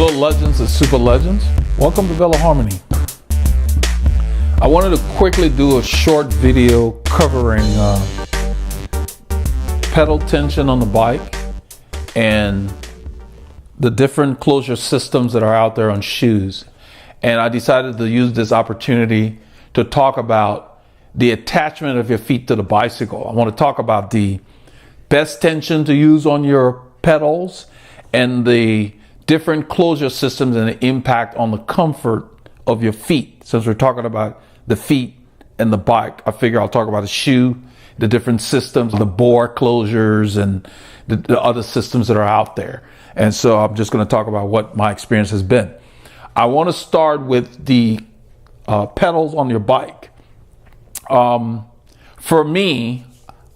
Hello legends and super legends. Welcome to Veloharmony. I wanted to quickly do a short video covering pedal tension on the bike and the different closure systems that are out there on shoes. And I decided to use this opportunity to talk about the attachment of your feet to the bicycle. I want to talk about the best tension to use on your pedals and the different closure systems and the impact on the comfort of your feet. Since we're talking about the feet and the bike, I figure I'll talk about the shoe, the different systems, the bore closures, and the other systems that are out there. And so I'm just going to talk about what my experience has been. I want to start with the pedals on your bike. For me,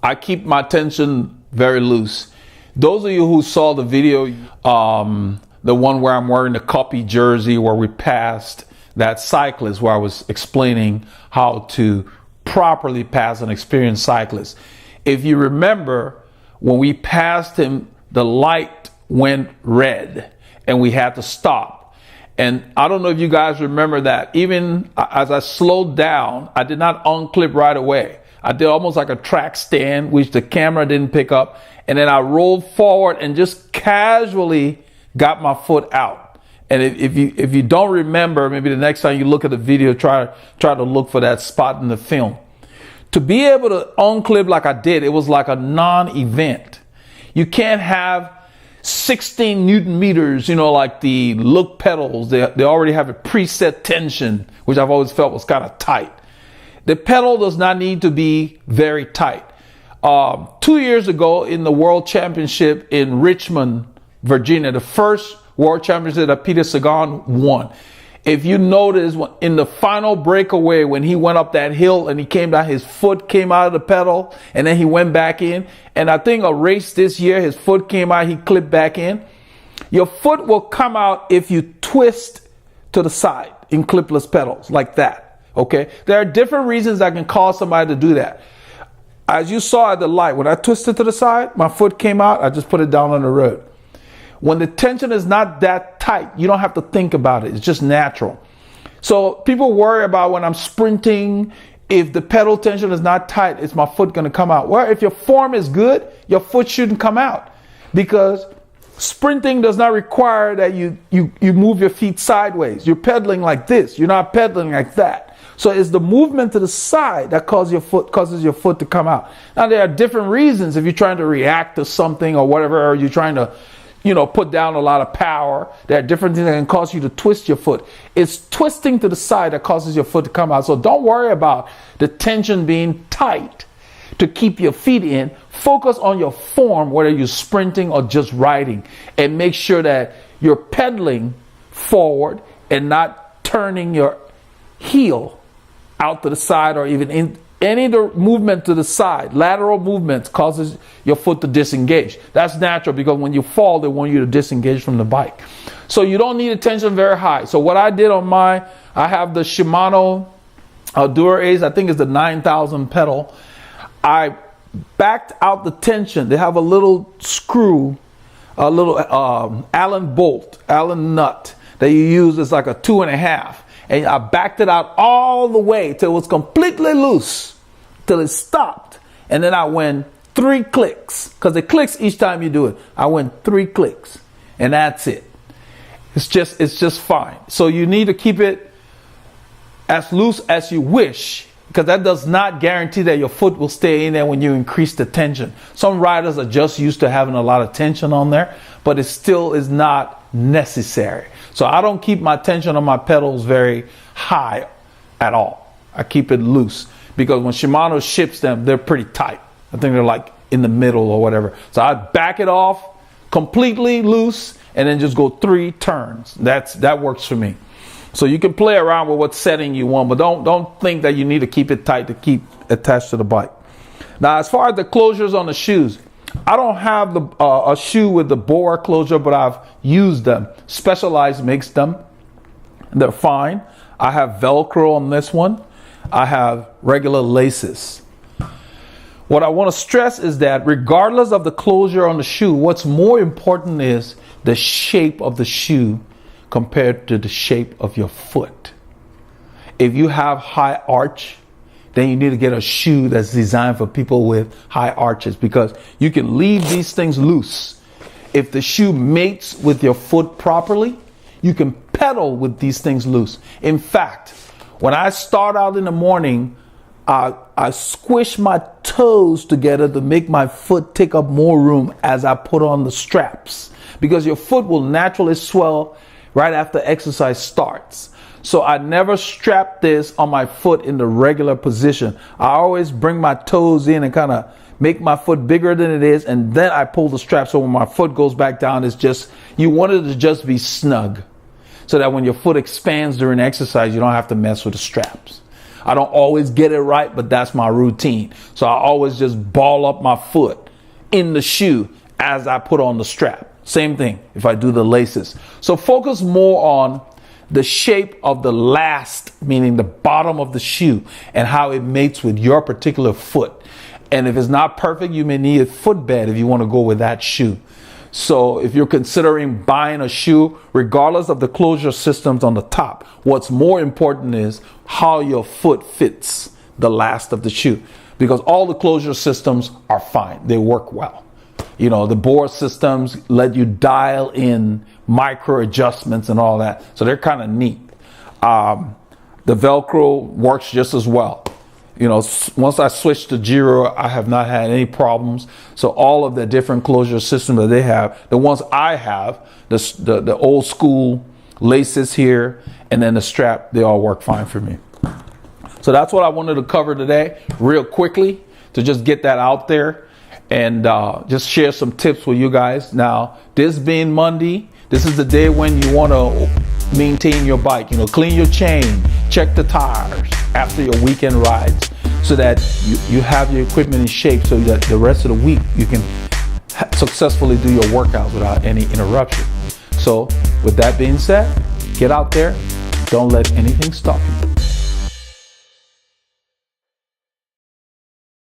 I keep my tension very loose. Those of you who saw the video, the one where I'm wearing the copy jersey where we passed that cyclist, where I was explaining how to properly pass an experienced cyclist. If you remember, when we passed him, the light went red and we had to stop. And I don't know if you guys remember that. Even as I slowed down, I did not unclip right away. I did almost like a track stand, which the camera didn't pick up. And then I rolled forward and just casually got my foot out. And if you don't remember, maybe the next time you look at the video, try to look for that spot in the film. To be able to unclip like I did, it was like a non-event. You can't have 16 Newton meters, like the Look pedals. They already have a preset tension, which I've always felt was kind of tight. The pedal does not need to be very tight. 2 years ago in the World Championship in Richmond, Virginia, the first World Championship that Peter Sagan won. If you notice, in the final breakaway, when he went up that hill and he came down, his foot came out of the pedal and then he went back in. And I think a race this year, his foot came out, he clipped back in. Your foot will come out if you twist to the side in clipless pedals like that. Okay. There are different reasons that can cause somebody to do that. As you saw at the light, when I twisted to the side, my foot came out. I just put it down on the road. When the tension is not that tight, you don't have to think about it. It's just natural. So people worry about when I'm sprinting, if the pedal tension is not tight, is my foot going to come out? Well, if your form is good, your foot shouldn't come out, because sprinting does not require that you move your feet sideways. You're pedaling like this. You're not pedaling like that. So it's the movement to the side that causes your foot to come out. Now, there are different reasons. If you're trying to react to something or whatever, or you're trying to put down a lot of power, there are different things that can cause you to twist your foot. It's twisting to the side that causes your foot to come out. So don't worry about the tension being tight to keep your feet in. Focus on your form, whether you're sprinting or just riding, and make sure that you're pedaling forward and not turning your heel out to the side, or even in any movement to the side. Lateral movements causes your foot to disengage. That's natural, because when you fall, they want you to disengage from the bike. So you don't need a tension very high. So what I did on I have the Shimano Dura Ace, I think it's the 9,000 pedal. I backed out the tension. They have a little screw, a little Allen nut that you use. It's like a 2.5. And I backed it out all the way till it was completely loose, till it stopped. And then I went 3 clicks, because it clicks each time you do it. I went 3 clicks, and that's it. It's just fine. So you need to keep it as loose as you wish, because that does not guarantee that your foot will stay in there when you increase the tension. Some riders are just used to having a lot of tension on there, but it still is not necessary. So I don't keep my tension on my pedals very high at all. I keep it loose, because when Shimano ships them, they're pretty tight. I think they're like in the middle or whatever. So I back it off completely loose and then just go 3 turns. That works for me. So you can play around with what setting you want, but don't think that you need to keep it tight to keep attached to the bike. Now, as far as the closures on the shoes, I don't have a shoe with the bore closure, but I've used them. Specialized makes them. They're fine. I have Velcro on this one. I have regular laces. What I want to stress is that regardless of the closure on the shoe, what's more important is the shape of the shoe compared to the shape of your foot. If you have high arch, then you need to get a shoe that's designed for people with high arches, because you can leave these things loose. If the shoe mates with your foot properly, you can pedal with these things loose. In fact, when I start out in the morning, I squish my toes together to make my foot take up more room as I put on the straps, because your foot will naturally swell right after exercise starts. So I never strap this on my foot in the regular position. I always bring my toes in and kind of make my foot bigger than it is, and then I pull the strap, so when my foot goes back down, it's just, you want it to just be snug, so that when your foot expands during exercise, you don't have to mess with the straps. I don't always get it right, but that's my routine. So I always just ball up my foot in the shoe as I put on the strap. Same thing if I do the laces. So focus more on the shape of the last, meaning the bottom of the shoe, and how it mates with your particular foot. And if it's not perfect, you may need a footbed if you want to go with that shoe. So if you're considering buying a shoe, regardless of the closure systems on the top, what's more important is how your foot fits the last of the shoe, because all the closure systems are fine. They work well. You know, the board systems let you dial in micro adjustments and all that. So they're kind of neat. The Velcro works just as well. You know, once I switched to Giro, I have not had any problems. So all of the different closure systems that they have, the ones I have, the old school laces here, and then the strap, they all work fine for me. So that's what I wanted to cover today, real quickly, to just get that out there and just share some tips with you guys. Now, this being Monday, this is the day when you want to maintain your bike. You know, clean your chain, check the tires after your weekend rides, so that you have your equipment in shape, so that the rest of the week you can successfully do your workouts without any interruption. So with that being said, get out there. Don't let anything stop you.